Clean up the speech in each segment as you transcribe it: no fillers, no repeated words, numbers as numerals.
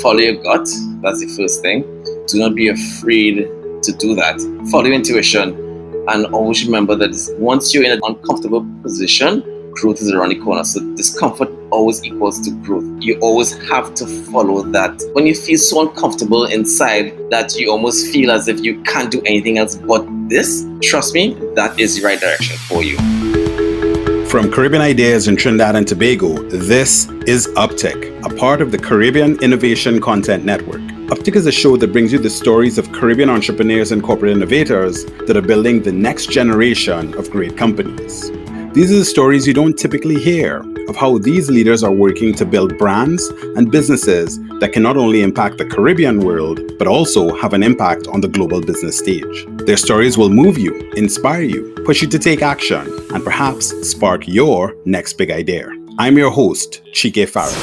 follow your gut. That's the first thing. Do not be afraid to do that. Follow your intuition. And always remember that once you're in an uncomfortable position, growth is around the corner. So discomfort always equals to growth. You always have to follow that. When you feel so uncomfortable inside that you almost feel as if you can't do anything else but this, trust me, that is the right direction for you. From Caribbean Ideas in Trinidad and Tobago, this is UpTick, a part of the Caribbean Innovation Content Network. UpTick is a show that brings you the stories of Caribbean entrepreneurs and corporate innovators that are building the next generation of great companies. These are the stories you don't typically hear of how these leaders are working to build brands and businesses that can not only impact the Caribbean world, but also have an impact on the global business stage. Their stories will move you, inspire you, push you to take action, and perhaps spark your next big idea. I'm your host, Chike Farrell.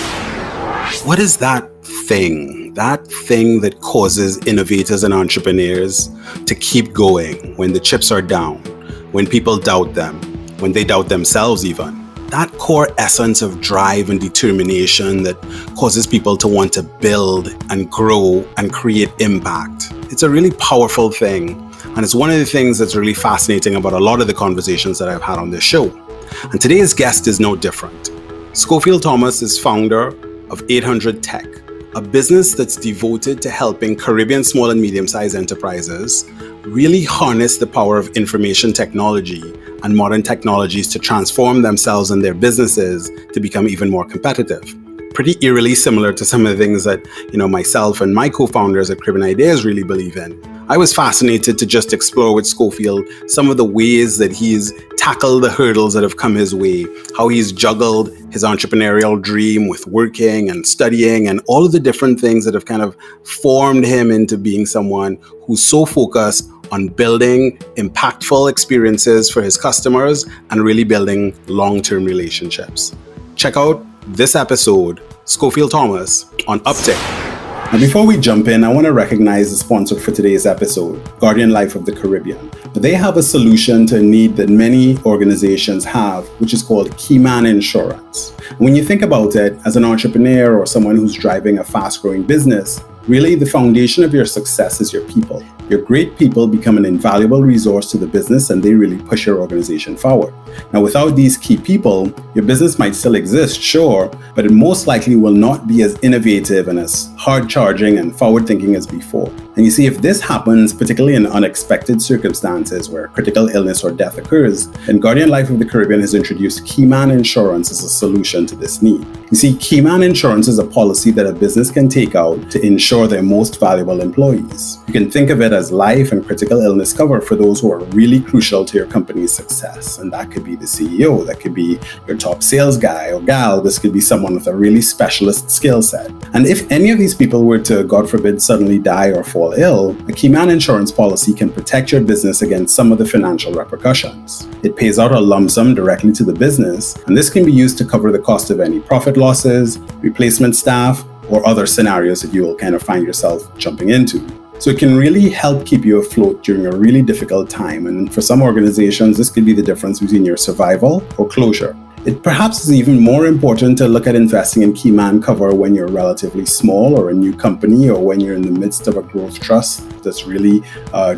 What is that thing that causes innovators and entrepreneurs to keep going when the chips are down, when people doubt them, when they doubt themselves even? That core essence of drive and determination that causes people to want to build and grow and create impact. It's a really powerful thing. And it's one of the things that's really fascinating about a lot of the conversations that I've had on this show. And today's guest is no different. Scofield Thomas is founder of 800 Tech, a business that's devoted to helping Caribbean small and medium-sized enterprises really harness the power of information technology and modern technologies to transform themselves and their businesses to become even more competitive. Pretty eerily similar to some of the things that, myself and my co-founders at Caribbean Ideas really believe in. I was fascinated to just explore with Scofield some of the ways that he's tackled the hurdles that have come his way, how he's juggled his entrepreneurial dream with working and studying and all of the different things that have kind of formed him into being someone who's so focused on building impactful experiences for his customers and really building long-term relationships. Check out this episode, Scofield Thomas on UpTick. Now, before we jump in, I want to recognize the sponsor for today's episode, Guardian Life of the Caribbean. They have a solution to a need that many organizations have, which is called Keyman Insurance. When you think about it, as an entrepreneur or someone who's driving a fast-growing business, really the foundation of your success is your people. Your great people become an invaluable resource to the business and they really push your organization forward. Now, without these key people, your business might still exist, sure, but it most likely will not be as innovative and as hard-charging and forward-thinking as before. And you see, if this happens, particularly in unexpected circumstances where critical illness or death occurs, then Guardian Life of the Caribbean has introduced Keyman Insurance as a solution to this need. You see, Keyman Insurance is a policy that a business can take out to insure their most valuable employees. You can think of it as life and critical illness cover for those who are really crucial to your company's success. And that could be the CEO, that could be your top sales guy or gal, this could be someone with a really specialist skill set. And if any of these people were to, God forbid, suddenly die or fall ill, a Keyman Insurance policy can protect your business against some of the financial repercussions. It pays out a lump sum directly to the business, and this can be used to cover the cost of any profit losses, replacement staff, or other scenarios that you will kind of find yourself jumping into. So it can really help keep you afloat during a really difficult time. And for some organizations, this could be the difference between your survival or closure. It perhaps is even more important to look at investing in Keyman cover when you're relatively small or a new company, or when you're in the midst of a growth trust that's really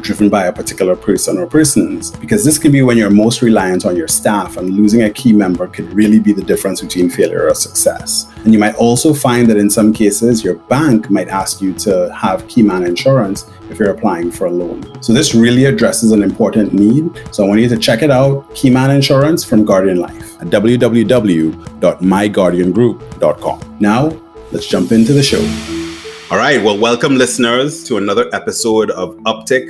driven by a particular person or persons, because this can be when you're most reliant on your staff, and losing a key member could really be the difference between failure or success. And you might also find that in some cases, your bank might ask you to have Keyman Insurance if you're applying for a loan. So this really addresses an important need. So I want you to check it out, Keyman Insurance from Guardian Life at www.myguardiangroup.com. Now, let's jump into the show. All right, well, welcome listeners to another episode of UpTick,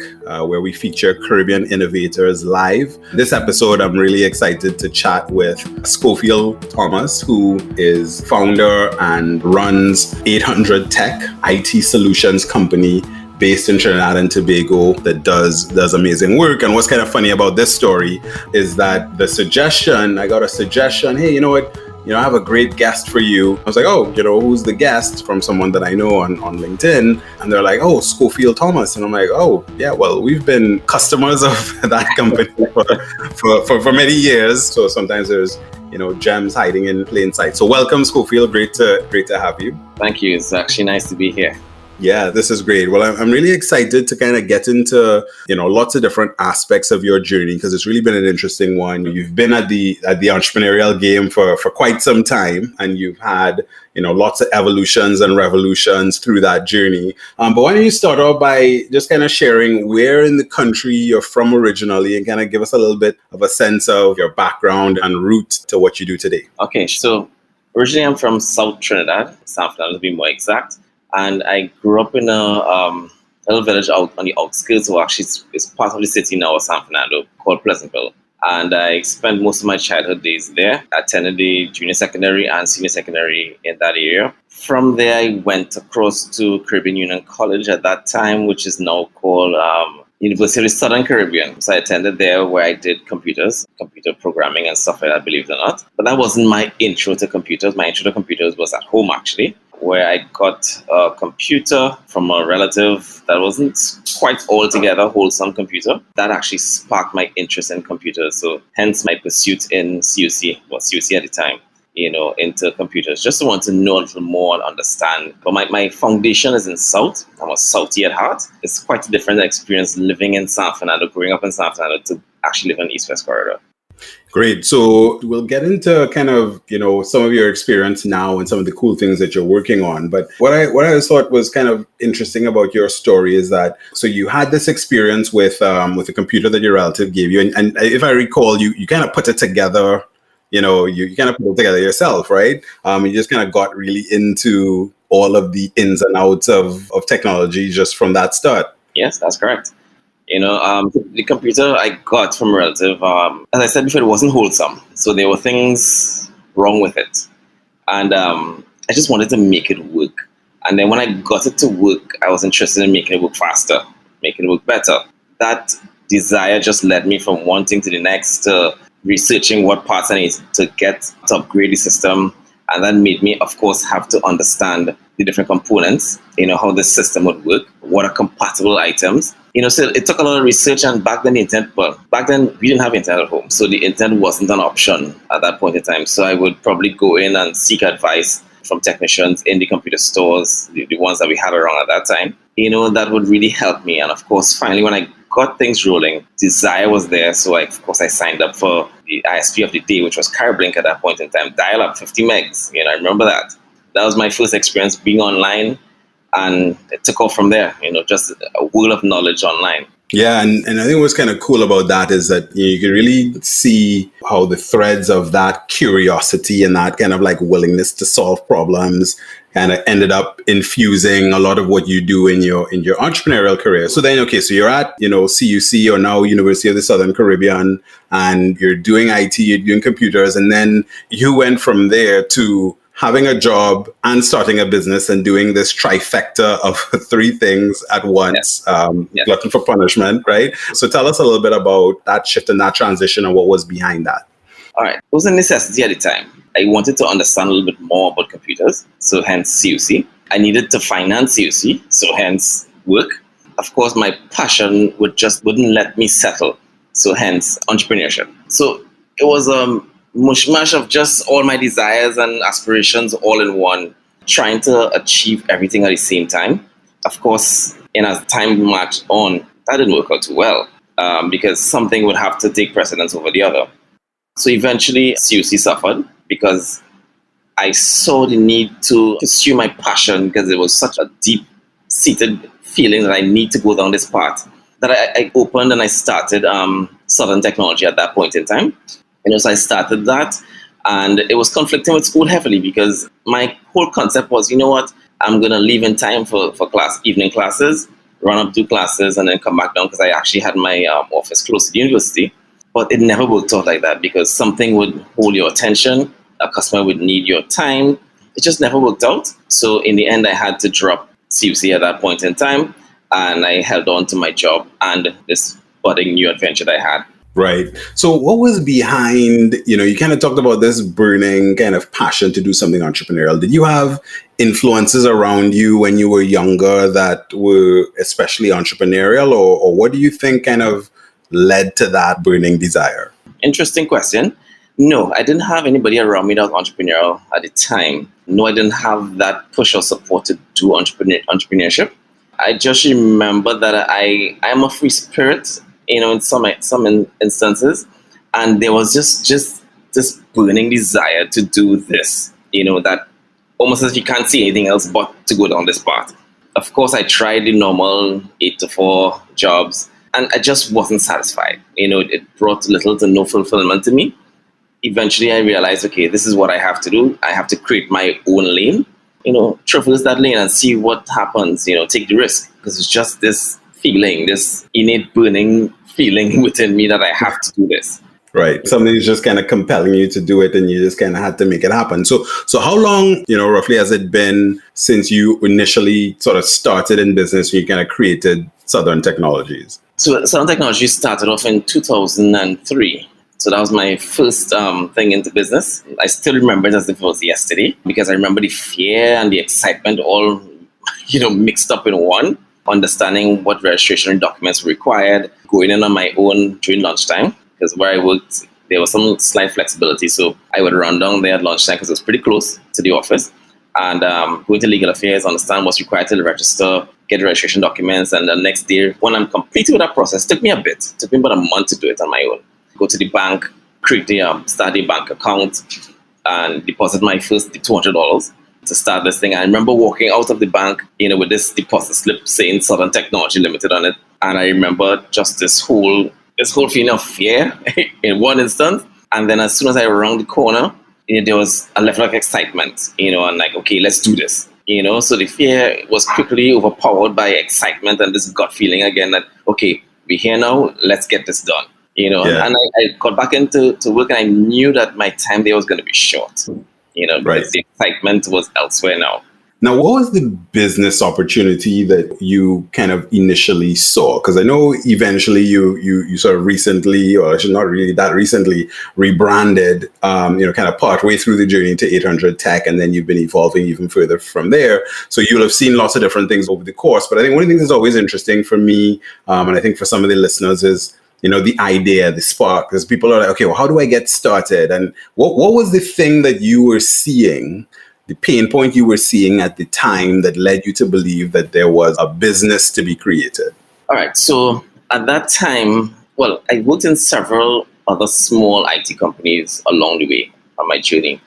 where we feature Caribbean innovators live. This episode, I'm really excited to chat with Scofield Thomas, who is founder and runs 800 Tech, IT solutions company based in Trinidad and Tobago that does amazing work. And what's kind of funny about this story is that I got a suggestion, hey, you know what? I have a great guest for you. I was like, oh, who's the guest? From someone that I know on LinkedIn. And they're like, oh, Scofield Thomas. And I'm like, oh, yeah, well, we've been customers of that company for many years. So sometimes there's gems hiding in plain sight. So welcome, Scofield. Great to have you. Thank you. It's actually nice to be here. Yeah, this is great. Well, I'm really excited to kind of get into, lots of different aspects of your journey, because it's really been an interesting one. You've been at the entrepreneurial game for quite some time, and you've had, lots of evolutions and revolutions through that journey. But why don't you start off by just kind of sharing where in the country you're from originally, and kind of give us a little bit of a sense of your background and route to what you do today. Okay, so originally I'm from South Trinidad, South Trinidad to be more exact. And I grew up in a little village out on the outskirts, or actually it's part of the city now of San Fernando, called Pleasantville. And I spent most of my childhood days there. I attended the junior secondary and senior secondary in that area. From there, I went across to Caribbean Union College at that time, which is now called University of Southern Caribbean. So I attended there, where I did computer programming and stuff like that, believe it or not. But that wasn't my intro to computers. My intro to computers was at home, actually, where I got a computer from a relative that wasn't quite altogether wholesome computer. That actually sparked my interest in computers. So hence my pursuit in CUC, CUC at the time, into computers. Just to want to know a little more and understand. But my foundation is in South. I'm a Southie at heart. It's quite a different experience living in San Fernando, growing up in San Fernando, to actually live in East-West Corridor. Great. So we'll get into kind of, some of your experience now and some of the cool things that you're working on. But what I thought was kind of interesting about your story is that, so you had this experience with a computer that your relative gave you. And if I recall, you kind of put it together, you kind of put it together yourself, right? You just kind of got really into all of the ins and outs of technology just from that start. Yes, that's correct. The computer I got from a relative, as I said before, it wasn't wholesome. So there were things wrong with it. And I just wanted to make it work. And then when I got it to work, I was interested in making it work faster, making it work better. That desire just led me from one thing to the next, to researching what parts I need to get to upgrade the system. And that made me, of course, have to understand the different components, how the system would work, what are compatible items. So it took a lot of research, and back then we didn't have internet at home. So the internet wasn't an option at that point in time. So I would probably go in and seek advice from technicians in the computer stores, the ones that we had around at that time. That would really help me. And of course, finally, when I got things rolling, desire was there. So I signed up for the ISP of the day, which was Carablink at that point in time, dial up 50 megs. I remember that. That was my first experience being online, and it took off from there, just a world of knowledge online. Yeah, and I think what's kind of cool about that is that you can really see how the threads of that curiosity and that kind of like willingness to solve problems kind of ended up infusing a lot of what you do in your entrepreneurial career. So then, so you're at, CUC, or now University of the Southern Caribbean, and you're doing IT, you're doing computers, and then you went from there to having a job and starting a business and doing this trifecta of three things at once, glutton for punishment, right? So tell us a little bit about that shift and that transition and what was behind that. All right. It was a necessity at the time. I wanted to understand a little bit more about computers, so hence CUC. I needed to finance CUC, so hence work. Of course, my passion wouldn't let me settle, so hence entrepreneurship. So it was mushmash of just all my desires and aspirations all in one, trying to achieve everything at the same time. Of course, and as time marched on, that didn't work out too well, because something would have to take precedence over the other. So eventually CUC suffered, because I saw the need to pursue my passion, because it was such a deep-seated feeling that I need to go down this path, that I opened and I started Southern Technology at that point in time. So I started that, and it was conflicting with school heavily, because my whole concept was, I'm going to leave in time for evening classes, run up 2 classes, and then come back down, because I actually had my office close to the university. But it never worked out like that, because something would hold your attention, a customer would need your time. It just never worked out. So in the end, I had to drop CUC at that point in time, and I held on to my job and this budding new adventure that I had. Right. So what was behind, you kind of talked about this burning kind of passion to do something entrepreneurial. Did you have influences around you when you were younger that were especially entrepreneurial, or what do you think kind of led to that burning desire? Interesting question. No, I didn't have anybody around me that was entrepreneurial at the time. No, I didn't have that push or support to do entrepreneurship. I just remember that I'm a free spirit, in some instances, and there was just this burning desire to do this, that almost as if you can't see anything else but to go down this path. Of course, I tried the normal 8 to 4 jobs, and I just wasn't satisfied. It brought little to no fulfillment to me. Eventually I realized, okay, this is what I have to do. I have to create my own lane, traverse that lane and see what happens, take the risk. Because it's just this feeling, this innate burning feeling within me that I have to do this. Right. Something is just kind of compelling you to do it, and you just kind of had to make it happen. So how long, roughly has it been since you initially sort of started in business, you kind of created Southern Technologies? So Southern Technologies started off in 2003. So that was my first thing into business. I still remember it as if it was yesterday, because I remember the fear and the excitement all, mixed up in one. Understanding what registration documents were required, going in on my own during lunchtime, because where I worked, there was some slight flexibility. So I would run down there at lunchtime because it was pretty close to the office, and go into legal affairs, understand what's required to register, get the registration documents, and the next day, when I'm completed with that process, it took me a bit. It took me about a month to do it on my own. Go to the bank, create start a bank account, and deposit my first $200 to start this thing. I remember walking out of the bank, with this deposit slip saying Southern Technology Limited on it, and I remember just this whole feeling of fear in one instance. And then as soon as I round the corner, there was a level of excitement, and like, okay, let's do this. So the fear was quickly overpowered by excitement and this gut feeling again that, okay, we're here now, let's get this done. Yeah. And I got back into work, and I knew that my time there was going to be short, Right. because the excitement was elsewhere now. Now, what was the business opportunity that you kind of initially saw? Because I know eventually you sort of recently, or actually not really that recently, rebranded, kind of partway through the journey to 800 Tech, and then you've been evolving even further from there. So you'll have seen lots of different things over the course. But I think one of the things that's always interesting for me, and I think for some of the listeners, is the idea, the spark. Because people are like, okay, well, how do I get started? And what was the thing that you were seeing, the pain point you were seeing at the time, that led you to believe that there was a business to be created? All right. So at that time, well, I worked in several other small IT companies along the way on my journey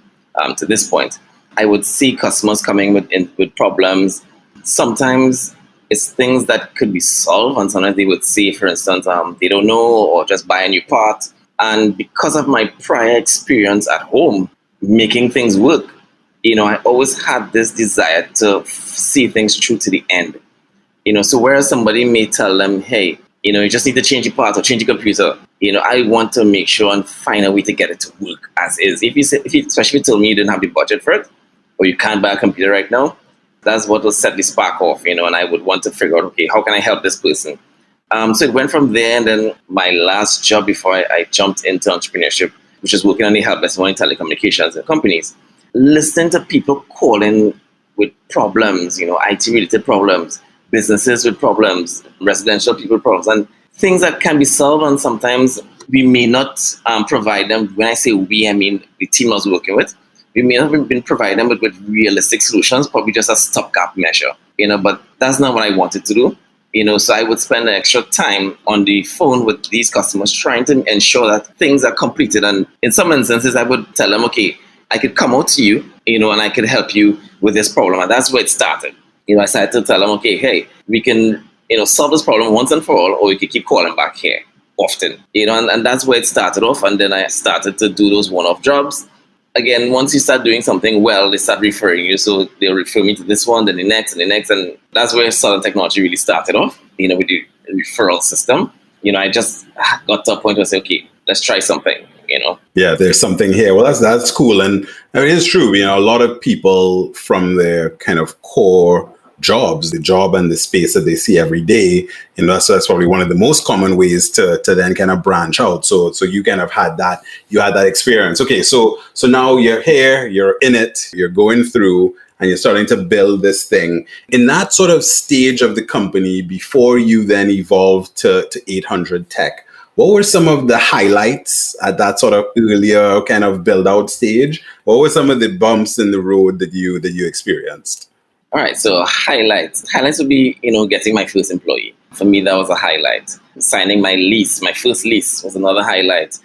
to this point. I would see customers coming with problems. Sometimes it's things that could be solved, and sometimes they would say, for instance, they don't know, or just buy a new part. And because of my prior experience at home making things work, I always had this desire to see things through to the end. So whereas somebody may tell them, hey, you just need to change your part or change your computer, I want to make sure and find a way to get it to work as is. Especially if you tell me you didn't have the budget for it, or you can't buy a computer right now, that's what will set the spark off, and I would want to figure out, okay, how can I help this person? So it went from there, and then my last job before I jumped into entrepreneurship, which is working on the help desk in telecommunications and companies, listening to people calling with problems, IT-related problems, businesses with problems, residential people problems, and things that can be solved, and sometimes we may not provide them. When I say we, I mean the team I was working with. We may not have been providing them with realistic solutions, probably just a stopgap measure, but that's not what I wanted to do. So I would spend an extra time on the phone with these customers trying to ensure that things are completed. And in some instances, I would tell them, okay, I could come out to you, and I could help you with this problem. And that's where it started. I started to tell them, okay, hey, we can, solve this problem once and for all, or we could keep calling back here often, and that's where it started off. And then I started to do those one-off jobs. Again, once you start doing something well, they start referring you. So they'll refer me to this one, then the next, and the next. And that's where Southern Technology really started off, with the referral system. I just got to a point where I said, okay, let's try something, Yeah, there's something here. Well, that's cool. And it is true. A lot of people from their kind of core jobs, the job and the space that they see every day, that's probably one of the most common ways to then kind of branch out. So you kind of had that experience. Okay, so now you're here, you're in it, you're going through, and you're starting to build this thing. In that sort of stage of the company, before you then evolved to 800 Tech, What were some of the highlights at that sort of earlier kind of build out stage? What were some of the bumps in the road that you experienced? All right, so highlights would be, getting my first employee. For me, that was a highlight. Signing my lease, my first lease, was another highlight.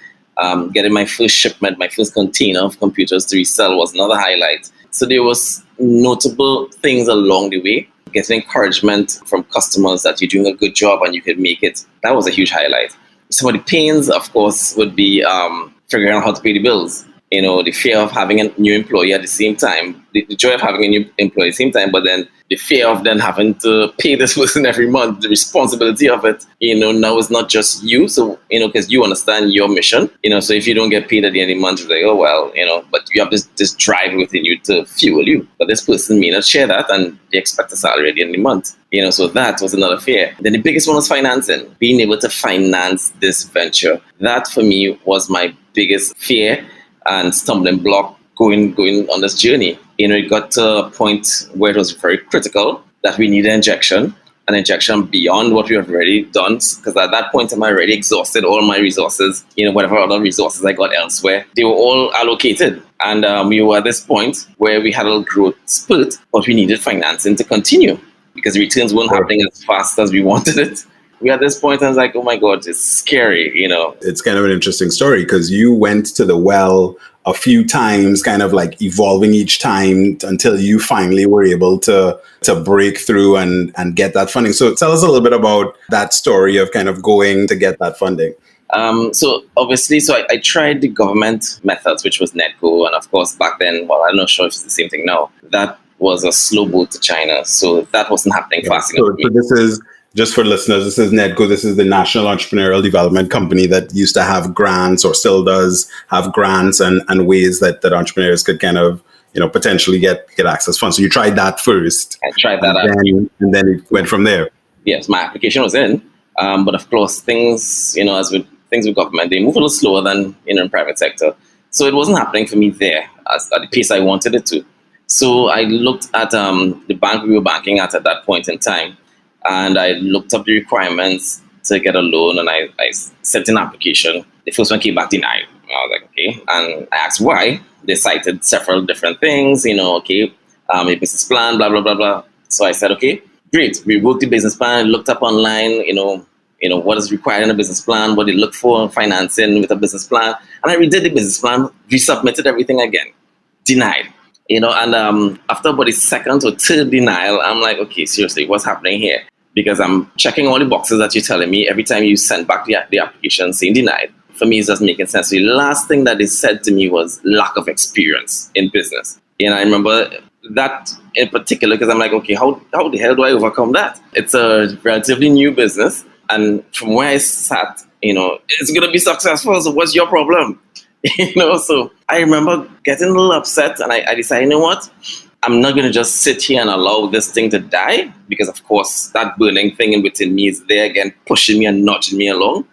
Getting my first shipment, my first container of computers to resell was another highlight. So there was notable things along the way. Getting encouragement from customers that you're doing a good job and you could make it. That was a huge highlight. Some of the pains, of course, would be figuring out how to pay the bills. The fear of having a new employee at the same time, the joy of having a new employee at the same time, but then the fear of then having to pay this person every month, the responsibility of it, now it's not just you. So, because you understand your mission, so if you don't get paid at the end of the month, you're like, oh, well, but you have this drive within you to fuel you. But this person may not share that and they expect a salary at the end of the month. So that was another fear. Then the biggest one was financing, being able to finance this venture. That for me was my biggest fear and stumbling block going on this journey. It got to a point where it was very critical that we needed an injection beyond what we have already done. Because at that point, I'm already exhausted all my resources, whatever other resources I got elsewhere. They were all allocated. And we were at this point where we had a growth spurt, but we needed financing to continue because the returns weren't happening as fast as we wanted it. We at this point, I was like, oh my God, it's scary, It's kind of an interesting story because you went to the well a few times, kind of like evolving each time until you finally were able to break through and get that funding. So tell us a little bit about that story of kind of going to get that funding. So obviously, I tried the government methods, which was Netco. And of course, back then, well, I'm not sure if it's the same thing now. That was a slow boat to China. So that wasn't happening fast enough. So this is, just for listeners, this is Netco. This is the National Entrepreneurial Development Company that used to have grants, or still does have grants and ways that entrepreneurs could kind of, potentially get access funds. So you tried that first. I tried that and then it went from there. Yes, my application was in. But of course, things, as with things with government, they move a little slower than in private sector. So it wasn't happening for me there at the pace I wanted it to. So I looked at the bank we were banking at that point in time. And I looked up the requirements to get a loan, and I sent an application. The first one came back denied. I was like, okay. And I asked why. They cited several different things, a business plan, blah, blah, blah, blah. So I said, okay, great. We worked the business plan, looked up online, what is required in a business plan, what they look for, financing with a business plan. And I redid the business plan, resubmitted everything again. Denied. And after about the second or third denial, I'm like, okay, seriously, what's happening here? Because I'm checking all the boxes that you're telling me every time you send back the application saying denied. For me, it's just making sense. So the last thing that they said to me was lack of experience in business. I remember that in particular because I'm like, okay, how the hell do I overcome that? It's a relatively new business. And from where I sat, it's going to be successful. So what's your problem? So I remember getting a little upset, and I decided, you know what? I'm not going to just sit here and allow this thing to die, because of course that burning thing in within me is there again, pushing me and nudging me along,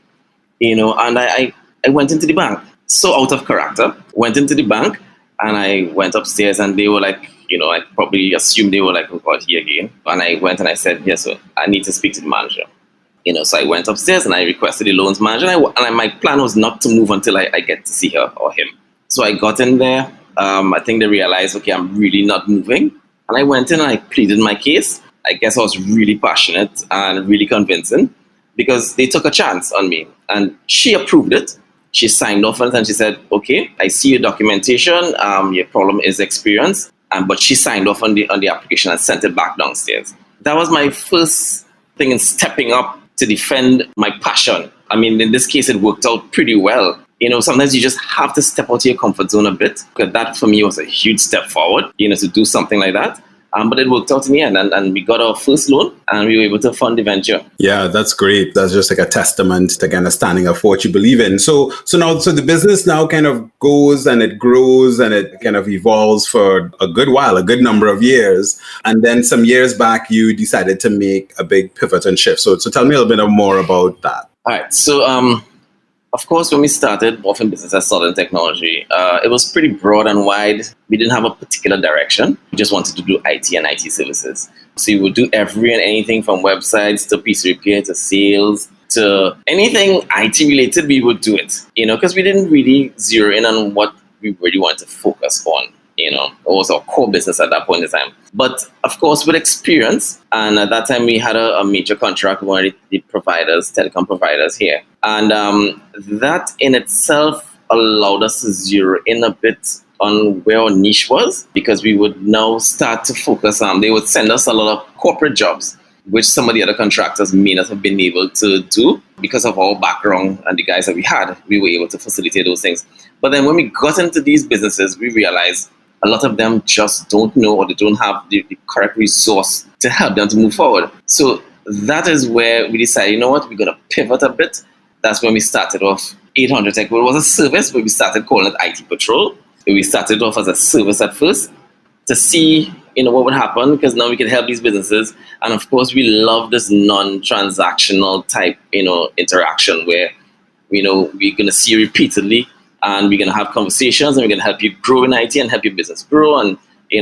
and I went into the bank. So out of character, went into the bank, and I went upstairs, and they were like, I probably assumed they were like, oh God, here again. And I went and I said, yes, sir, I need to speak to the manager. So I went upstairs and I requested the loans manager, and my plan was not to move until I get to see her or him. So I got in there. I think they realized, okay, I'm really not moving. And I went in and I pleaded my case. I guess I was really passionate and really convincing because they took a chance on me. And she approved it. She signed off on it and she said, okay, I see your documentation. Your problem is experience. But she signed off on the application and sent it back downstairs. That was my first thing in stepping up to defend my passion. I mean, in this case, it worked out pretty well. Sometimes you just have to step out of your comfort zone a bit. Because that for me was a huge step forward, to do something like that. But it worked out in the end, and we got our first loan, and we were able to fund the venture. Yeah, that's great. That's just like a testament to kind of standing up for what you believe in. So the business now kind of goes and it grows and it kind of evolves for a good while, a good number of years. And then some years back, you decided to make a big pivot and shift. So tell me a little bit more about that. All right. So, of course, when we started off in business as Southern Technology, it was pretty broad and wide. We didn't have a particular direction. We just wanted to do IT and IT services. So we would do every and anything from websites to PC repair to sales, to anything IT related, we would do it, because we didn't really zero in on what we really wanted to focus on. It was our core business at that point in time. But of course, with experience, and at that time we had a major contract with one of the providers, telecom providers here. And that in itself allowed us to zero in a bit on where our niche was, because we would now start to focus on, they would send us a lot of corporate jobs, which some of the other contractors may not have been able to do because of our background and the guys that we had. We were able to facilitate those things. But then when we got into these businesses, we realized a lot of them just don't know, or they don't have the correct resource to help them to move forward. So that is where we decided, you know what, we're going to pivot a bit. That's when we started off 800 Tech. Well, it was a service, but we started calling it IT Patrol. We started off as a service at first to see, what would happen, because now we can help these businesses. And of course, we love this non-transactional type, interaction where, we're going to see you repeatedly, and we're going to have conversations, and we're going to help you grow in IT and help your business grow. And,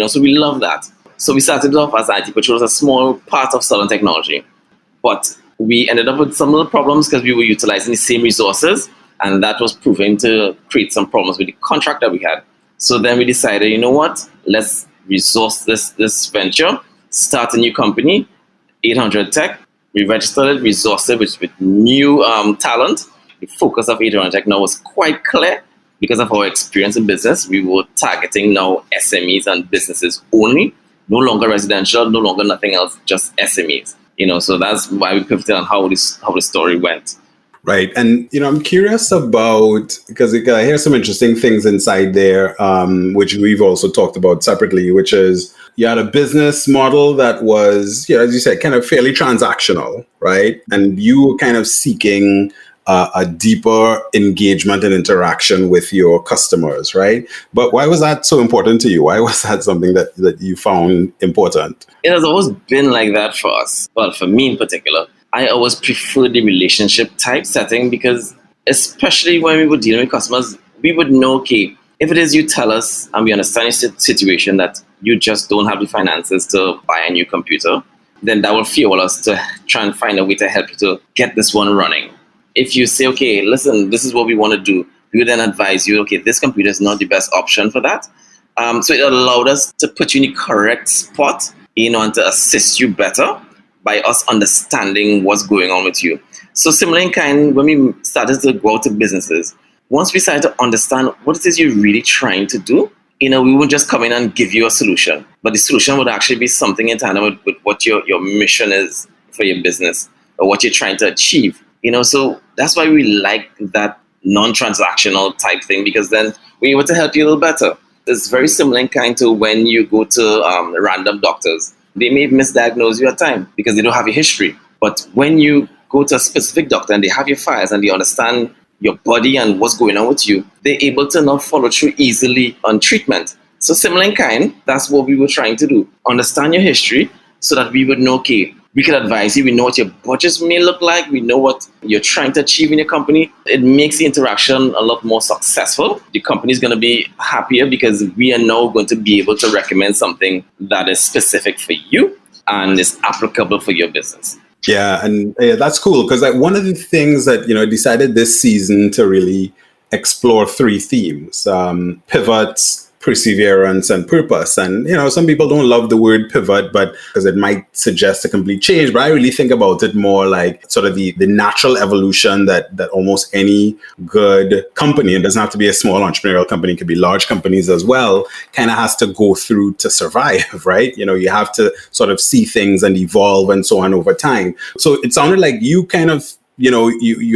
so we love that. So we started off as IT Patrol, as a small part of Southern Technology. But we ended up with some of the problems because we were utilizing the same resources, and that was proving to create some problems with the contract that we had. So then we decided, you know what, let's resource this venture, start a new company, 800 Tech. We registered it, resourced it with new talent. The focus of 800 Tech now was quite clear because of our experience in business. We were targeting now SMEs and businesses only, no longer residential, no longer nothing else, just SMEs. So that's why we pivoted on how the story went. Right. And, I'm curious about, because I hear some interesting things inside there, which we've also talked about separately, which is you had a business model that was, as you said, kind of fairly transactional, right? And you were kind of seeking a deeper engagement and interaction with your customers, right? But why was that so important to you? Why was that something that you found important? It has always been like that for us. Well, for me in particular, I always preferred the relationship type setting, because especially when we were dealing with customers, we would know, okay, if it is you tell us and we understand your situation that you just don't have the finances to buy a new computer, then that will fuel us to try and find a way to help you to get this one running. If you say, okay, listen, this is what we want to do, we would then advise you, okay, this computer is not the best option for that. So it allowed us to put you in the correct spot, and to assist you better by us understanding what's going on with you. So similar in kind, when we started to go out to businesses, once we started to understand what it is you're really trying to do, we wouldn't just come in and give you a solution, but the solution would actually be something in tandem with what your mission is for your business or what you're trying to achieve. So that's why we like that non-transactional type thing, because then we're able to help you a little better. It's very similar in kind to when you go to random doctors. They may misdiagnose you at times because they don't have your history. But when you go to a specific doctor and they have your files and they understand your body and what's going on with you, they're able to now follow through easily on treatment. So similar in kind, that's what we were trying to do. Understand your history so that we would know, okay, we can advise you, we know what your budgets may look like, we know what you're trying to achieve in your company. It makes the interaction a lot more successful. The company is going to be happier because we are now going to be able to recommend something that is specific for you and is applicable for your business. Yeah, and that's cool, because one of the things that, I decided this season to really explore 3 themes, pivots, perseverance, and purpose. And, some people don't love the word pivot, but because it might suggest a complete change, but I really think about it more like sort of the natural evolution that almost any good company, it doesn't have to be a small entrepreneurial company, it could be large companies as well, kind of has to go through to survive, right? You have to sort of see things and evolve and so on over time. So it sounded like you kind of, you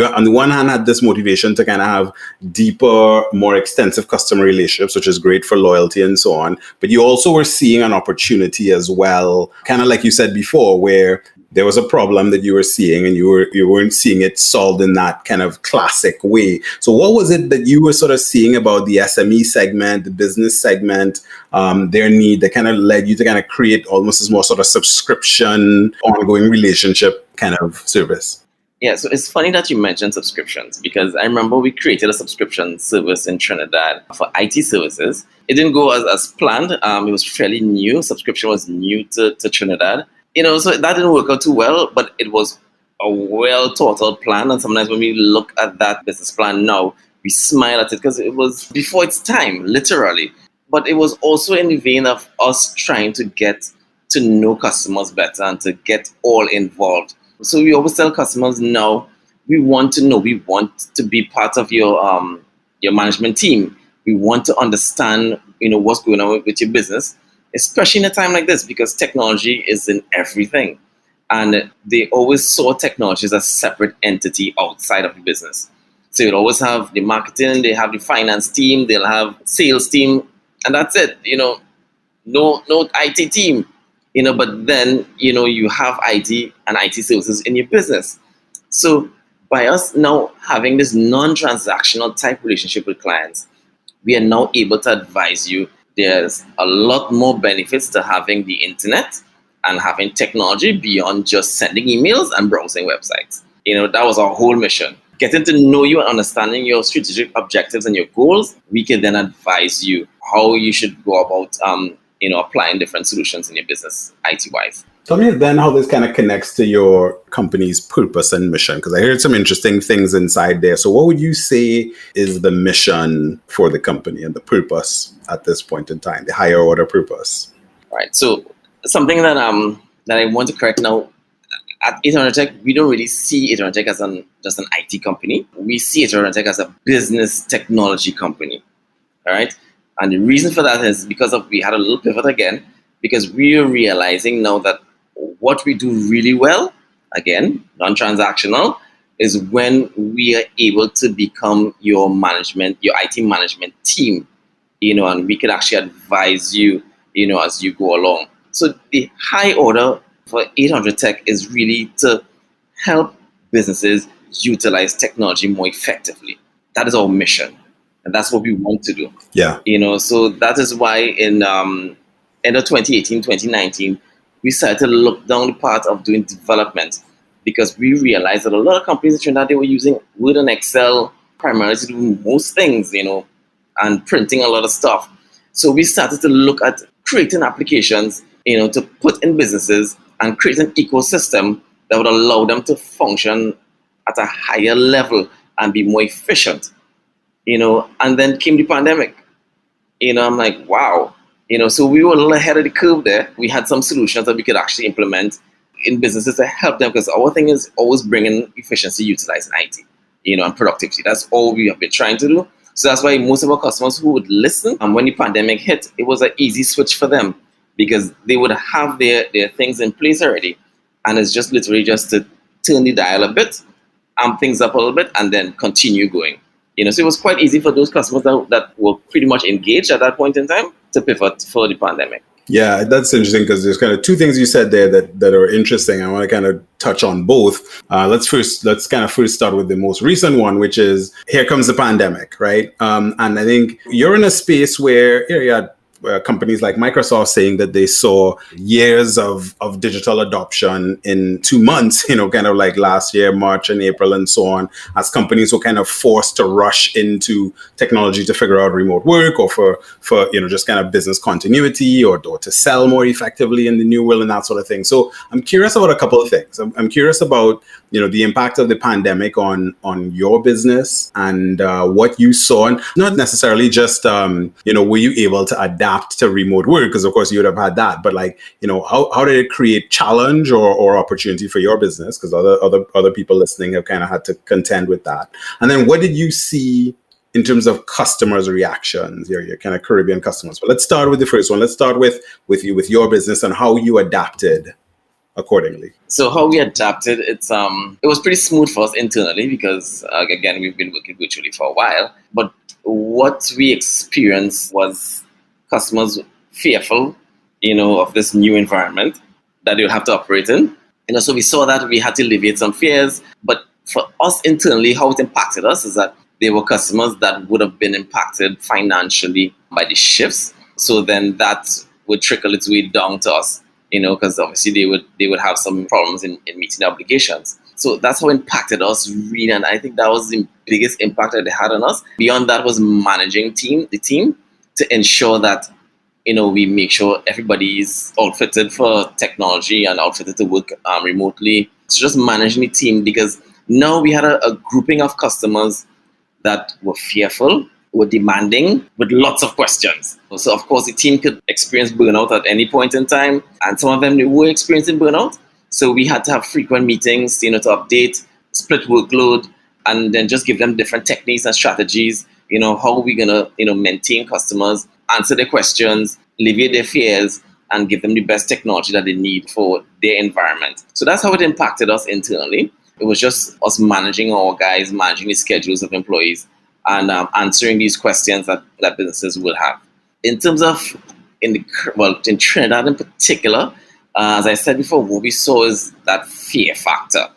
on the one hand had this motivation to kind of have deeper, more extensive customer relationships, which is great for loyalty and so on. But you also were seeing an opportunity as well, kind of like you said before, where there was a problem that you were seeing and you weren't seeing it solved in that kind of classic way. So what was it that you were sort of seeing about the SME segment, the business segment, their need that kind of led you to kind of create almost this more sort of subscription, ongoing relationship kind of service? Yeah, so it's funny that you mentioned subscriptions, because I remember we created a subscription service in Trinidad for IT services. It didn't go as planned. It was fairly new. Subscription was new to Trinidad. So that didn't work out too well, but it was a well thought out plan. And sometimes when we look at that business plan now, we smile at it because it was before its time, literally. But it was also in the vein of us trying to get to know customers better and to get all involved. So we always tell customers now, we want to know, we want to be part of your management team. We want to understand, what's going on with your business, especially in a time like this, because technology is in everything. And they always saw technology as a separate entity outside of the business. So you'll always have the marketing, they have the finance team, they'll have sales team, and that's it. No IT team. But then you have IT and IT services in your business. So by us now having this non-transactional type relationship with clients, we are now able to advise you. There's a lot more benefits to having the internet and having technology beyond just sending emails and browsing websites. That was our whole mission. Getting to know you and understanding your strategic objectives and your goals, we can then advise you how you should go about applying different solutions in your business, IT-wise. Tell me then how this kind of connects to your company's purpose and mission, because I heard some interesting things inside there. So what would you say is the mission for the company and the purpose at this point in time, the higher order purpose? Right. So something that I want to correct now, at 800 Tech, we don't really see 800 Tech as just an IT company. We see 800 Tech as a business technology company. All right. And the reason for that is because we had a little pivot again, because we are realizing now that what we do really well, again, non-transactional, is when we are able to become your IT management team, and we can actually advise you, as you go along. So the high order for 800 Tech is really to help businesses utilize technology more effectively. That is our mission. And that's what we want to do. Yeah. So that is why in end of 2018, 2019, we started to look down the path of doing development, because we realized that a lot of companies in Trinidad, they were using Word and Excel primarily to do most things, and printing a lot of stuff. So we started to look at creating applications, to put in businesses and create an ecosystem that would allow them to function at a higher level and be more efficient. And then came the pandemic. I'm like, wow. So we were a little ahead of the curve there. We had some solutions that we could actually implement in businesses to help them, because our thing is always bringing efficiency, utilizing IT, and productivity. That's all we have been trying to do. So that's why most of our customers who would listen, and when the pandemic hit, it was an easy switch for them, because they would have their things in place already. And it's just literally just to turn the dial a bit, amp things up a little bit, and then continue going. So it was quite easy for those customers that were pretty much engaged at that point in time to pivot for the pandemic. Yeah, that's interesting, because there's kind of two things you said there that are interesting. I want to kind of touch on both. Let's kind of first start with the most recent one, which is here comes the pandemic, right? And I think you're in a space where you had companies like Microsoft saying that they saw years of digital adoption in 2 months, kind of like last year, March and April and so on, as companies were kind of forced to rush into technology to figure out remote work, or for just kind of business continuity, or to sell more effectively in the new world and that sort of thing. So I'm curious about a couple of things. I'm curious about the impact of the pandemic on your business, and what you saw, and not necessarily just were you able to adapt to remote work, because of course you would have had that, but how did it create challenge or opportunity for your business, because other people listening have kind of had to contend with that. And then what did you see in terms of customers' reactions, your kind of Caribbean customers? But let's start with the first one. Let's start with your business and how you adapted accordingly. So how we adapted, it was pretty smooth for us internally, because again, we've been working virtually for a while. But what we experienced was customers fearful, of this new environment that they'll have to operate in. So we saw that we had to alleviate some fears. But for us internally, how it impacted us is that there were customers that would have been impacted financially by the shifts. So then that would trickle its way down to us, because obviously they would have some problems in meeting the obligations. So that's how it impacted us really. And I think that was the biggest impact that they had on us. Beyond that was managing the team to ensure that, we make sure everybody is outfitted for technology and outfitted to work remotely, So just managing the team, because now we had a grouping of customers that were fearful, were demanding, with lots of questions. So of course the team could experience burnout at any point in time, and some of them, they were experiencing burnout. So we had to have frequent meetings, to update, split workload, and then just give them different techniques and strategies. How are we gonna, maintain customers, answer their questions, alleviate their fears, and give them the best technology that they need for their environment. So that's how it impacted us internally. It was just us managing our guys, managing the schedules of employees, and answering these questions that businesses will have. In terms of, in Trinidad in particular, as I said before, what we saw is that fear factor.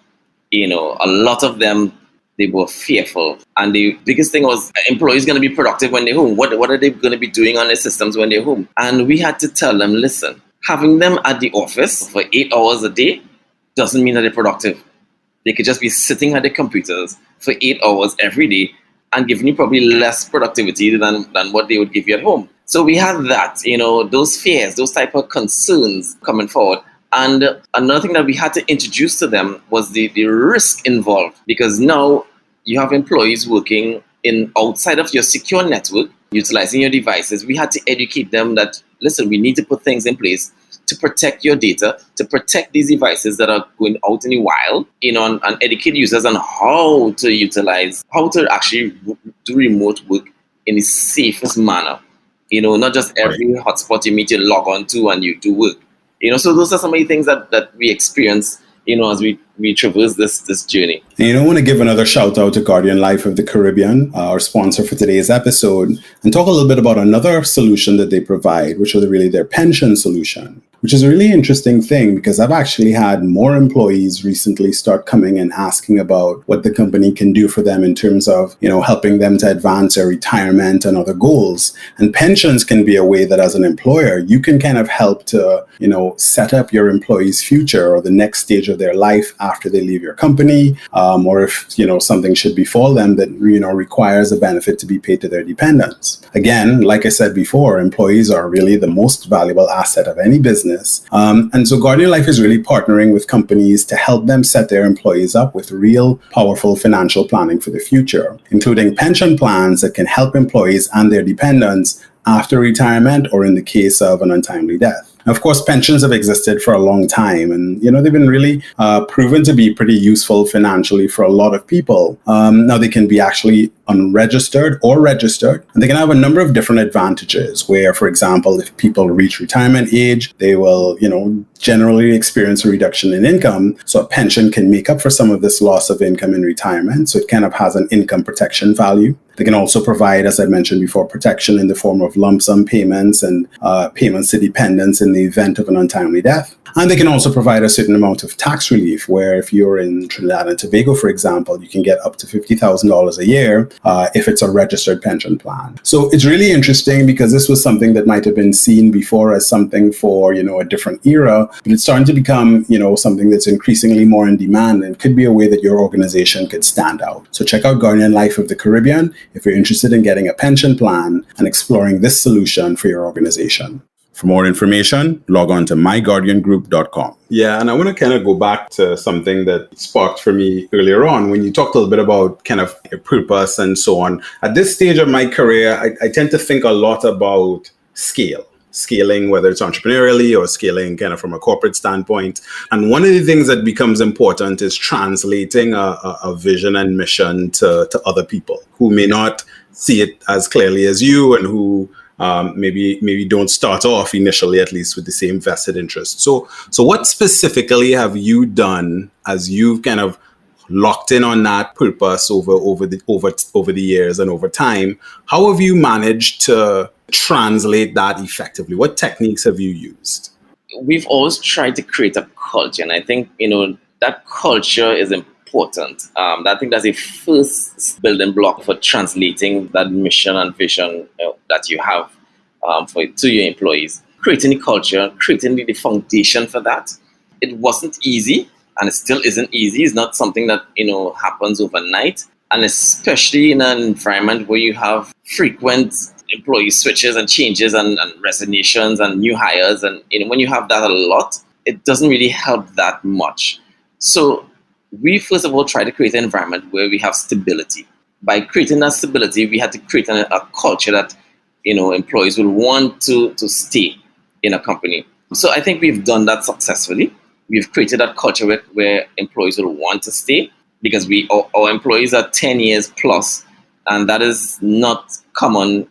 A lot of them, they were fearful. And the biggest thing was, employees going to be productive when they're home? What are they going to be doing on their systems when they're home? And we had to tell them, listen, having them at the office for 8 hours a day doesn't mean that they're productive. They could just be sitting at their computers for 8 hours every day and giving you probably less productivity than what they would give you at home. So we had that, those fears, those type of concerns coming forward. And another thing that we had to introduce to them was the risk involved, because now you have employees working outside of your secure network, utilizing your devices. We had to educate them that, listen, we need to put things in place to protect your data, to protect these devices that are going out in the wild, and educate users on how to actually do remote work in the safest manner. Not just every hotspot you meet, you log on to and you do work. So those are some of the things that we experience, as we traverse this journey. And I want to give another shout out to Guardian Life of the Caribbean, our sponsor for today's episode, and talk a little bit about another solution that they provide, which is really their pension solution, which is a really interesting thing, because I've actually had more employees recently start coming and asking about what the company can do for them in terms of, helping them to advance their retirement and other goals. And pensions can be a way that as an employer, you can kind of help to, set up your employees' future or the next stage of their life after they leave your company, or if, something should befall them that, requires a benefit to be paid to their dependents. Again, like I said before, employees are really the most valuable asset of any business. And so Guardian Life is really partnering with companies to help them set their employees up with real powerful financial planning for the future, including pension plans that can help employees and their dependents after retirement or in the case of an untimely death. Of course, pensions have existed for a long time, and they've been really proven to be pretty useful financially for a lot of people. Now they can be actually unregistered or registered, and they can have a number of different advantages where, for example, if people reach retirement age, they will, generally experience a reduction in income. So a pension can make up for some of this loss of income in retirement. So it kind of has an income protection value. They can also provide, as I mentioned before, protection in the form of lump sum payments and payments to dependents in the event of an untimely death. And they can also provide a certain amount of tax relief, where if you're in Trinidad and Tobago, for example, you can get up to $50,000 a year if it's a registered pension plan. So it's really interesting, because this was something that might have been seen before as something for, a different era, but it's starting to become, something that's increasingly more in demand, and could be a way that your organization could stand out. So check out Guardian Life of the Caribbean if you're interested in getting a pension plan and exploring this solution for your organization. For more information, log on to myguardiangroup.com. Yeah, and I want to kind of go back to something that sparked for me earlier on when you talked a little bit about kind of your purpose and so on. At this stage of my career, I tend to think a lot about scaling, whether it's entrepreneurially or scaling kind of from a corporate standpoint. And one of the things that becomes important is translating a vision and mission to other people who may not see it as clearly as you, and who maybe don't start off initially, at least, with the same vested interest. So what specifically have you done as you've kind of locked in on that purpose over the years and over time? How have you managed to translate that effectively? What techniques have you used? We've always tried to create a culture, and I think that culture is important. I think that's a first building block for translating that mission and vision that you have to your employees. Creating the culture, creating the foundation for that. It wasn't easy, and it still isn't easy. It's not something that happens overnight, and especially in an environment where you have frequent employee switches and changes and resignations and new hires, and when you have that a lot, it doesn't really help that much. So we first of all try to create an environment where we have stability. By creating that stability, we had to create a culture that employees will want to stay in a company. So I think we've done that successfully. We've created that culture where employees will want to stay because our employees are 10 years plus, and that is not common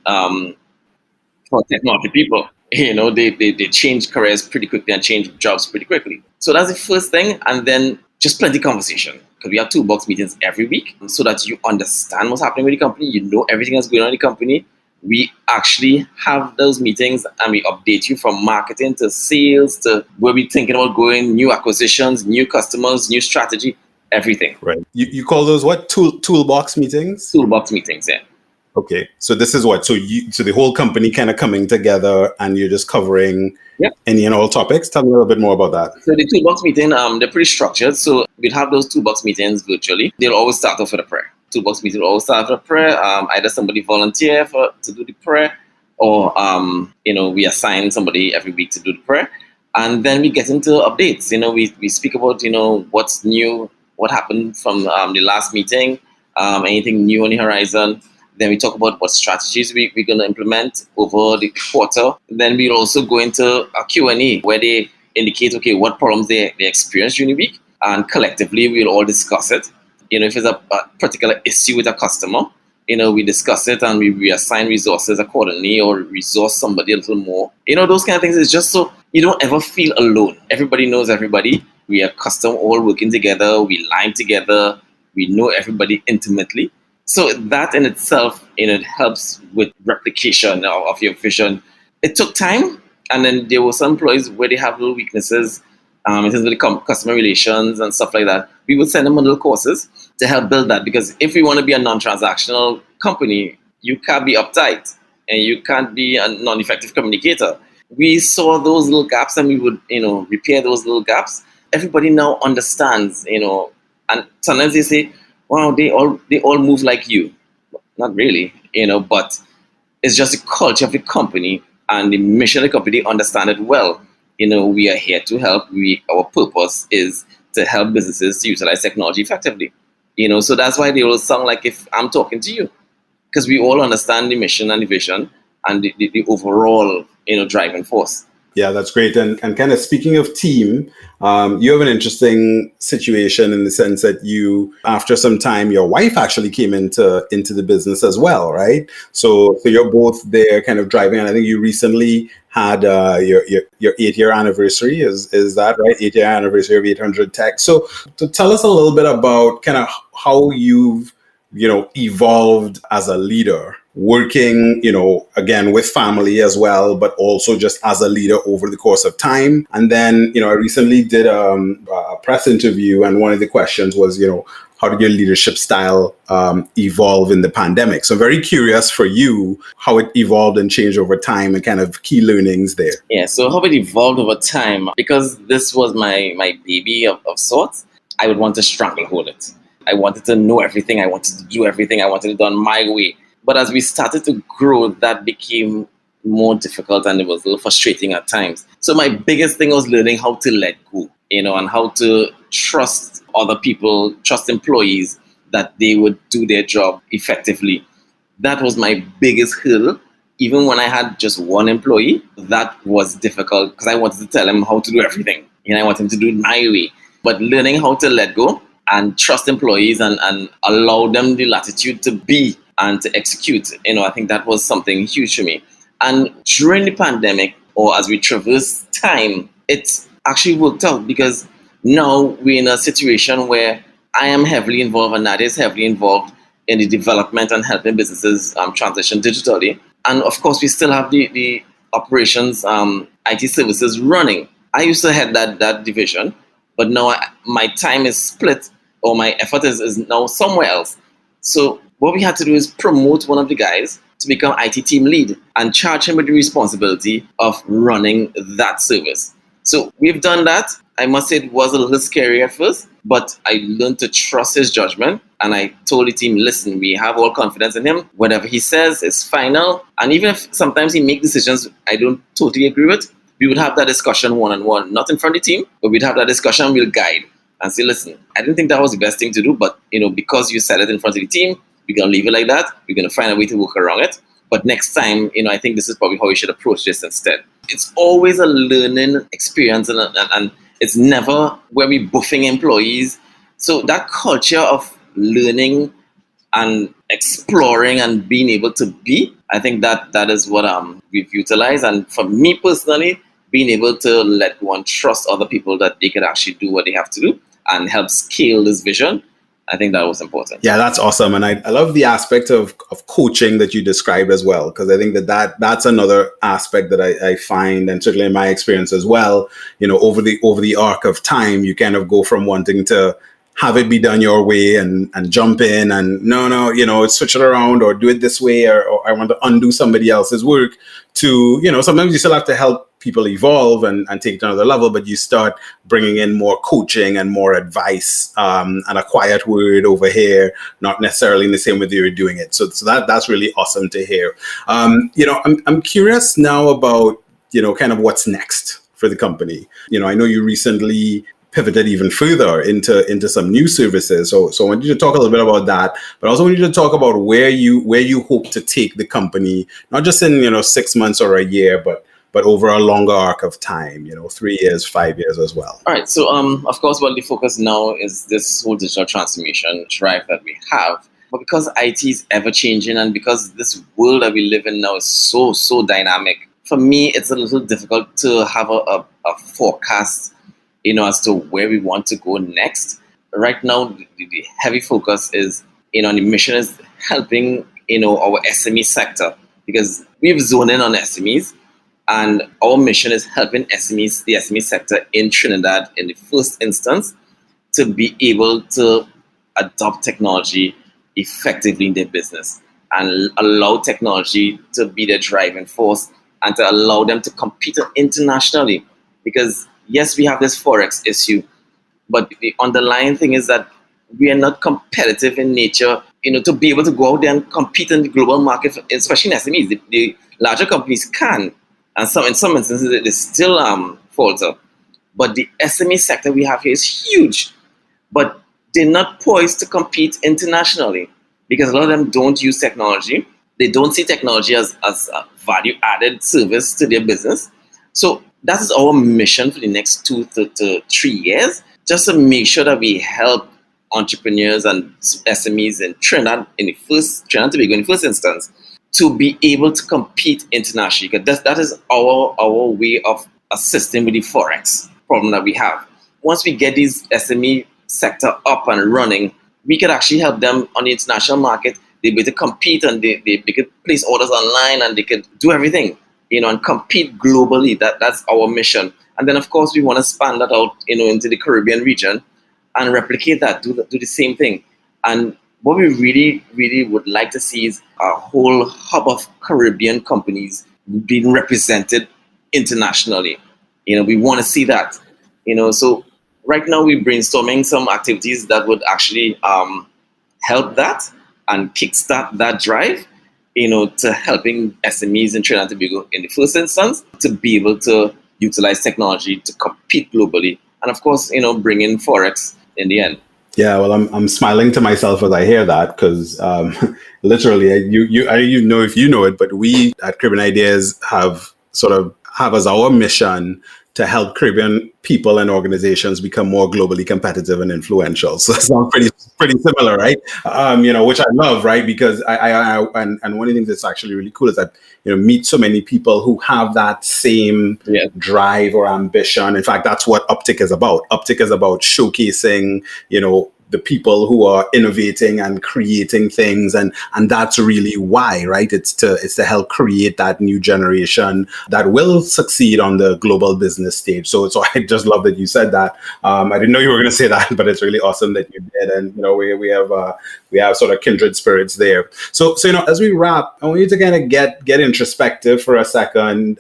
for technology people. They change careers pretty quickly and change jobs pretty quickly. So that's the first thing. And then just plenty conversation because we have toolbox meetings every week so that you understand what's happening with the company. You know everything that's going on in the company. We actually have those meetings and we update you from marketing to sales to where we're thinking about going, new acquisitions, new customers, new strategy, everything. Right. You call those what? Toolbox meetings? Toolbox meetings, yeah. Okay. So this is what? So the whole company kind of coming together and you're just covering any and all topics. Tell me a little bit more about that. So the toolbox meeting, they're pretty structured. So we'll have those toolbox meetings virtually. They'll always start off with a prayer. Toolbox meeting will always start with a prayer. Either somebody volunteer to do the prayer, or we assign somebody every week to do the prayer, and then we get into updates. We speak about what's new, what happened from the last meeting, anything new on the horizon. Then we talk about what strategies we're going to implement over the quarter. Then we'll also go into a Q&A where they indicate, okay, what problems they experienced during the week. And collectively, we'll all discuss it. If there's a particular issue with a customer, we discuss it and we assign resources accordingly or resource somebody a little more. Those kind of things. It's just so you don't ever feel alone. Everybody knows everybody. We are custom all working together. We line together. We know everybody intimately. So that in itself, it helps with replication of your vision. It took time, and then there were some employees where they have little weaknesses in terms of the customer relations and stuff like that. We would send them on little courses to help build that, because if we want to be a non-transactional company, you can't be uptight and you can't be a non-effective communicator. We saw those little gaps and we would, repair those little gaps. Everybody now understands, and sometimes they say, wow, they all move like you. Not really, but it's just the culture of the company and the mission of the company. They understand it well. We are here to help. Our purpose is to help businesses to utilize technology effectively. So that's why they will sound like if I'm talking to you, because we all understand the mission and the vision and the overall, driving force. Yeah, that's great. And kind of speaking of team, you have an interesting situation in the sense that after some time, your wife actually came into the business as well, right? So you're both there kind of driving. And I think you recently had your 8-year anniversary. Is that right? 8-year anniversary of 800 Tech. So to tell us a little bit about kind of how you've evolved as a leader, working, again, with family as well, but also just as a leader over the course of time. And then, I recently did a press interview, and one of the questions was, how did your leadership style evolve in the pandemic? So very curious for you how it evolved and changed over time and kind of key learnings there. Yeah, so how it evolved over time, because this was my baby of sorts, I would want to stranglehold it. I wanted to know everything. I wanted to do everything. I wanted it done my way. But as we started to grow, that became more difficult and it was a little frustrating at times. So my biggest thing was learning how to let go, and how to trust other people, trust employees that they would do their job effectively. That was my biggest hurdle. Even when I had just one employee, that was difficult because I wanted to tell him how to do everything. I want him to do it my way. But learning how to let go and trust employees and allow them the latitude to be and to execute, I think that was something huge for me. And during the pandemic, or as we traverse time, it's actually worked out because now we're in a situation where I am heavily involved and Nadia is heavily involved in the development and helping businesses transition digitally. And of course, we still have the operations, IT services running. I used to head that division, but now my time is split, or my effort is now somewhere else. So what we had to do is promote one of the guys to become IT team lead and charge him with the responsibility of running that service. So we've done that. I must say it was a little scary at first, but I learned to trust his judgment. And I told the team, listen, we have all confidence in him. Whatever he says is final. And even if sometimes he makes decisions I don't totally agree with, we would have that discussion one-on-one, not in front of the team, but we'd have that discussion, we'll guide. and say, listen, I didn't think that was the best thing to do, but because you said it in front of the team, we're gonna leave it like that. We're gonna find a way to work around it. But next time, I think this is probably how you should approach this instead. It's always a learning experience, and it's never where we buffing employees. So that culture of learning and exploring and being able to be, I think that is what we've utilized. And for me personally, being able to let one trust other people that they can actually do what they have to do and help scale this vision, I think that was important. Yeah, that's awesome. And I love the aspect of coaching that you described as well, because I think that's another aspect that I find, and certainly in my experience as well, over the arc of time, you kind of go from wanting to have it be done your way and jump in and no, switch it around or do it this way, or I want to undo somebody else's work, to, sometimes you still have to help people evolve and take it to another level, but you start bringing in more coaching and more advice, and a quiet word over here, not necessarily in the same way that you're doing it. So that's really awesome to hear. I'm curious now about, kind of what's next for the company. I know you recently pivoted even further into some new services. So I want you to talk a little bit about that, but I also want you to talk about where you hope to take the company, not just in 6 months or a year, but over a longer arc of time, 3 years, 5 years as well. All right. So of course, what the focus now is this whole digital transformation drive that we have. But because IT is ever changing, and because this world that we live in now is so dynamic, for me, it's a little difficult to have a forecast, as to where we want to go next. Right now, the heavy focus is, the mission is helping, our SME sector, because we've zoned in on SMEs, and our mission is helping SMEs, the SME sector in Trinidad in the first instance, to be able to adopt technology effectively in their business and allow technology to be the driving force and to allow them to compete internationally. Because yes, we have this Forex issue, but the underlying thing is that we are not competitive in nature, to be able to go out there and compete in the global market, especially in SMEs. The larger companies can, and in some instances, they still falter. But the SME sector we have here is huge, but they're not poised to compete internationally because a lot of them don't use technology. They don't see technology as a value-added service to their business. So that is our mission for the next 2 to 3 years, just to make sure that we help entrepreneurs and SMEs in Trinidad in the first instance, to be able to compete internationally. Because that is our way of assisting with the Forex problem that we have. Once we get these SME sector up and running, we could actually help them on the international market. They'll be able to compete, and they could place orders online, and they could do everything, and compete globally. That's our mission. And then, of course, we want to span that out, into the Caribbean region and replicate that, do the same thing. And what we really, really would like to see is a whole hub of Caribbean companies being represented internationally. We want to see that. So right now we're brainstorming some activities that would actually help that and kickstart that drive, to helping SMEs in Trinidad and Tobago in the first instance to be able to utilize technology to compete globally, and of course, bring in Forex in the end. Yeah, well, I'm smiling to myself as I hear that, because literally, I don't know if you know it, but we at Caribbean Ideas have as our mission to help Caribbean people and organizations become more globally competitive and influential. So that sounds pretty similar, right? Which I love, right? Because I one of the things that's actually really cool is that meet so many people who have that same drive or ambition. In fact, that's what UpTick is about. UpTick is about showcasing, the people who are innovating and creating things, and that's really why, right? It's to help create that new generation that will succeed on the global business stage. So I just love that you said that. I didn't know you were going to say that, but it's really awesome that you did. And we have sort of kindred spirits there. So as we wrap, I want you to kind of get introspective for a second.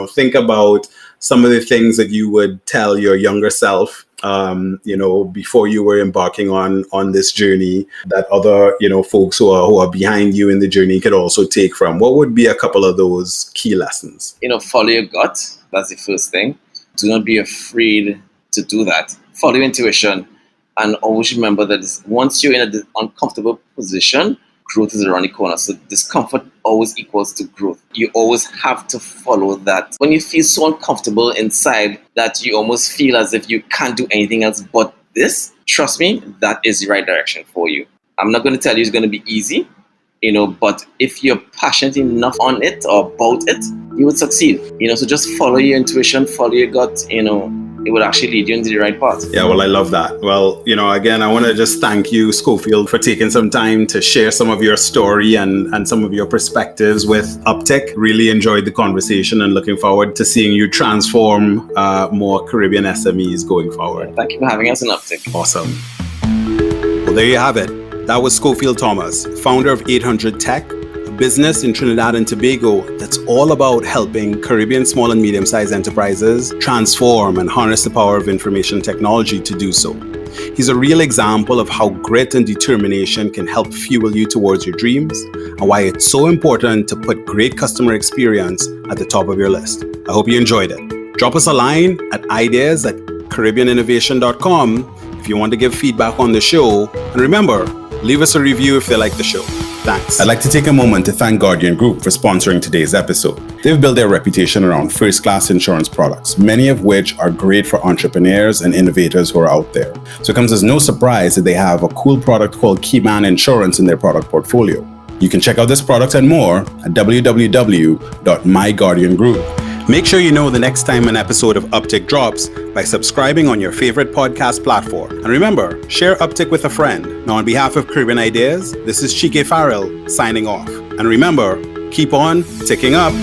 Think about some of the things that you would tell your younger self, before you were embarking on this journey, that other, folks who are behind you in the journey could also take from. What would be a couple of those key lessons? Follow your gut. That's the first thing. Do not be afraid to do that. Follow your intuition. And always remember that once you're in an uncomfortable position, growth is around the corner. So discomfort always equals to growth. You always have to follow that. When you feel so uncomfortable inside that you almost feel as if you can't do anything else but this, trust me, that is the right direction for you. I'm not going to tell you it's going to be easy, but if you're passionate enough on it or about it, you would succeed. So just follow your intuition, follow your gut, it will actually lead you into the right path. Yeah, well, I love that. Well, again, I want to just thank you, Scofield, for taking some time to share some of your story and some of your perspectives with UpTick. Really enjoyed the conversation and looking forward to seeing you transform more Caribbean SMEs going forward. Thank you for having us on UpTick. Awesome. Well, there you have it. That was Scofield Thomas, founder of 800 Tech, a business in Trinidad and Tobago that's all about helping Caribbean small and medium-sized enterprises transform and harness the power of information technology to do so. He's a real example of how grit and determination can help fuel you towards your dreams and why it's so important to put great customer experience at the top of your list. I hope you enjoyed it. Drop us a line at ideas@caribbeaninnovation.com if you want to give feedback on the show. And remember, leave us a review if they like the show. Thanks. I'd like to take a moment to thank Guardian Group for sponsoring today's episode. They've built their reputation around first-class insurance products, many of which are great for entrepreneurs and innovators who are out there. So it comes as no surprise that they have a cool product called Keyman Insurance in their product portfolio. You can check out this product and more at www.myguardiangroup. Make sure you know the next time an episode of UpTick drops by subscribing on your favorite podcast platform. And remember, share UpTick with a friend. Now, on behalf of Caribbean Ideas, this is Chike Farrell signing off. And remember, keep on ticking up.